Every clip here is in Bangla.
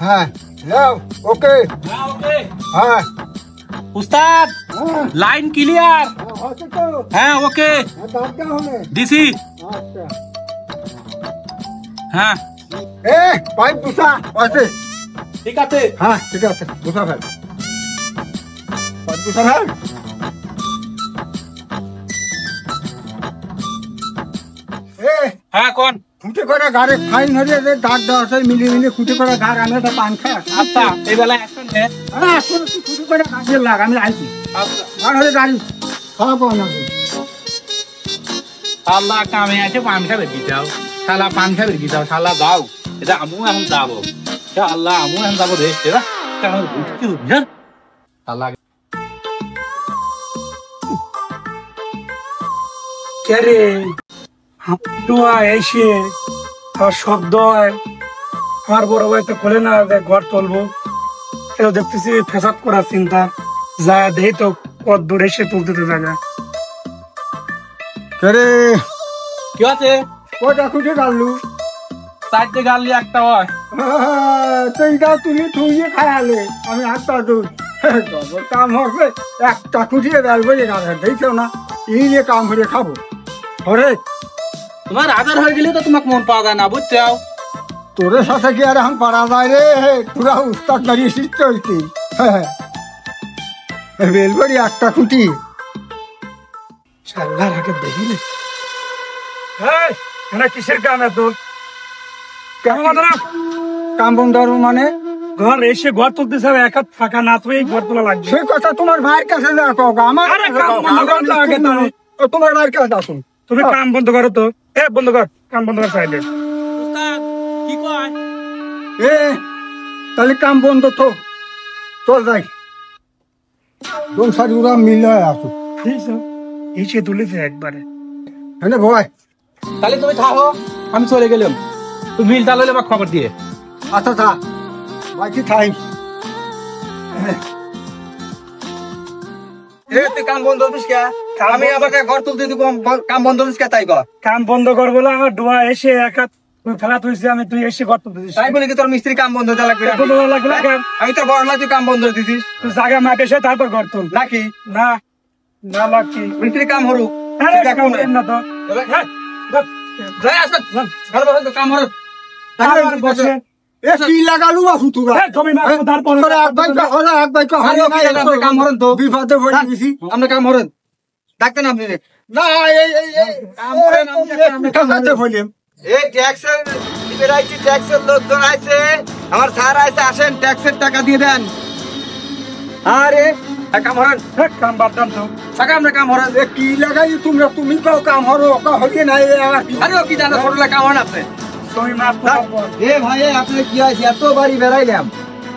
হ্যাঁ ওকে হ্যাঁ উস্তাদ হ্যাঁ লাইন ক্লিয়ার। আছে তো হ্যাঁ ওকে দাঁড়টা হবে দিছি। আচ্ছা হ্যাঁ এ পাইপ বুসা আছে ঠিক আছে। হ্যাঁ ঠিক আছে বুসা ফেল পাইপ বুসা ফেল এ হ্যাঁ কোন খুঁটে করে গাড়ি ফাইন হরিয়ে দে দাগ দেওয়া আছে মিলিয়ে খুঁটে করে গাড়ি আমি একটা পান খাই আচ্ছা এই বেলায় আসবেন রে। হ্যাঁ এখন তুই খুঁটে করে গাড়ি লাগ আমি আইছি আচ্ছা আর হলে গাড়ি খারাপ হয় না শালা কামে আছে পান খাবে কি যাও, শালা পান খাবে কি যাও, শালা যাও এটা আমু এখন যাবো, শালা আমু এখন যাবো রে এরা কেন বুঝতে বুঝছেন শালা কে হাঁটুয়া এসে আর শব্দ হয় আমার বড় ভাই তো খোলে না যে ঘর তুলবো, কেউ দেখতেছি ফেসাদ করার চিন্তা যা দেই তো কত দূর এসে তুলতে তো জায়গা রে কি আছে কয়টা খুঁটে গাড়লু চারটে গাড়লি একটা হয়। তুইটা তুলি থুইয়ে খায়ালে আমি হাতটা তুই কাম হবে একটা খুঁটিয়ে বেলবো যে গাড়ি দেখছো না এই নিয়ে কাম করে খাবো হরে তোমার আদার হয়ে গেলে তো তোমাকে মন পাওয়া যায় না বুঝছাও। তোর সাথে কি আর এখন পারা যায় রে পুরা উস্তাদ দাঁড়িয়ে শীত চলছি বেলবরি একটা খুঁটি আল্লাহর হাতে দেখিলে হ্যাঁ এটা কিসের কাম এত কাম বন্ধ হবো মানে ঘর এসে ঘর তুলতেছে এক হাত ফাঁকা না তো এই ঘর তোলা লাগবে। সেই কথা তোমার ভাইয়ের কাছে না কাকা আমার আরে কাম বন্ধ করো তো আগে তুমি। তোমার ভাইয়ের কাছে আসুন তুমি কাম বন্ধ করো তো এ বন্ধ কর কাম বন্ধ কর সাইডে উস্তাদ কি কয় এ তাহলে কাম বন্ধ তো চল যাই দোন সারি ওরা মিলে আসুন এসে তুলেছে একবারে হ্যাঁ ভয় তাহলে তুমি থাকো আমি চলে গেলাম, তুমি মিল চালালে বা খবর দিয়ে। আচ্ছা থা বাকি টাইম তুই কাম বন্ধ করিস কে? আমি আবার ঘর তুলতে কাম বন্ধ করিস কে? তাই কর। কাম বন্ধ কর বলে আমার ডোয়া এসে এক হাত তুই ফেলা তুইছে আমি তুই এসে ঘর তুলতেছিস তাই বলে কি তোর মিস্ত্রি কাম বন্ধ হতে লাগবে? বন্ধ করা লাগবে না কেন? আমি তোর বড় না, তুই কাম বন্ধ করে দিছিস তুই জায়গা মাপ এসে তারপর ঘর তুল নাকি? না না লাগছি মিস্ত্রি কাম হরুক। আরে তুই কাম কাম করেন না তো হ্যাঁ, ধর, যাই আসবে। ঘর বসে তো কাম হরুক। আরে বসে এ কি লাগালু বাবু তোরা হ্যাঁ, জমি মাপ তারপর তোরা এক বাইক হলো এক বাইক আরে হলো কি জানো, আপনি কাম হরেন তো? বিপদে পড়ে গেছি আপনি কাম হরেন ডাকতেন আপনি রে। না এই কাম করেন, আপনি কাম কাছে হইলাম এই ট্যাক্সের লিবেরাইছি, ট্যাক্সের লোকজন আছে, আমার স্যার আছে, আসেন ট্যাক্সের টাকা দিয়ে দেন। আরে কাম হরেন হ্যাঁ, কাম বাদ তো টাকা, আমরা কাম হরেন। এ কি লাগাই তোমরা তুমি কাও কাম হরো ওকা হইছে না এ আবার কি? আরে ও কি জানো, ছোটলা কাম হরেন আপনি। জমি মাপ তারপর এ ভাই আপনি কি আছে, এত বাড়ি বেড়াইলাম,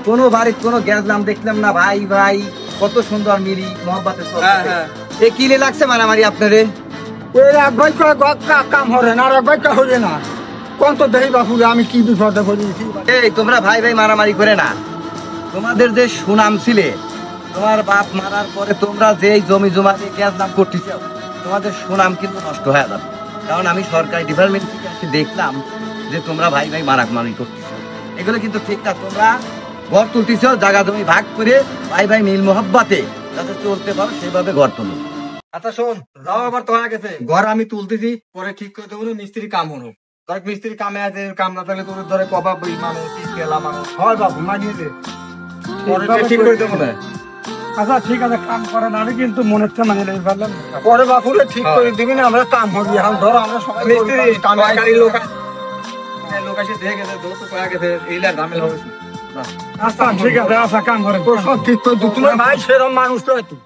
কোনো বাড়ির কোনো গেছলাম দেখলাম না, ভাই ভাই কত সুন্দর মিলি মহব্বতের চলতেছে। এ কিলে লাগছে মারামারি আপনারে? ওই এক বাইক কাম হরে না আর এক বাইক হইলে না কোন তো দেই বাবু আমি কি বিপদে পড়েছি এই তোমরা ভাই ভাই মারামারি করে না, তোমাদের যে সুনাম ছিলে, তোমার বাপ মারার পরে তোমরা যে জমি জমা দিয়ে গেছলাম করতেছ, তোমাদের সুনাম কিন্তু নষ্ট হয়ে যাবে। কারণ আমি সরকারি ডিপার্টমেন্ট থেকে এসে দেখলাম যে তোমরা ভাই ভাই মারামারি করতেছ, এগুলো কিন্তু ঠিক না। তোমরা ঘর তুলতেছ, জায়গা জমি ভাগ করে ভাই ভাই মিল মোহব্বতে যাতে চলতে পারো সেভাবে ঘর তুলো। আচ্ছা শোন, যাও আবার তো হয়ে গেছে, ঘর আমি তুলতেছি, পরে ঠিক করে দেবো, মিস্ত্রি কাম হলো। তোর মিস্ত্রি কামে আছে, কাম না থাকলে তোর ধরে কবাব মানুষ গেলা মানুষ হয় বাবু মানিয়ে দে পরে ঠিক করে দেবো না। আচ্ছা ঠিক আছে কাম করেন, আমি কিন্তু মনে হচ্ছে মানে নেই পারলাম পরে বাপুরে ঠিক করে দিবি না আমরা কাম হবি এখন ধরো আমরা সবাই মিস্ত্রি কামে সরকারি লোক লোক আসে দেখে গেছে, দোস্ত কয়া গেছে, এইলা ঝামেলা হবে। আচ্ছা ঠিক আছে আচ্ছা কাম করেন তোর সব ঠিক করে দিবি তোমার ভাই সেরকম মানুষ তো তুই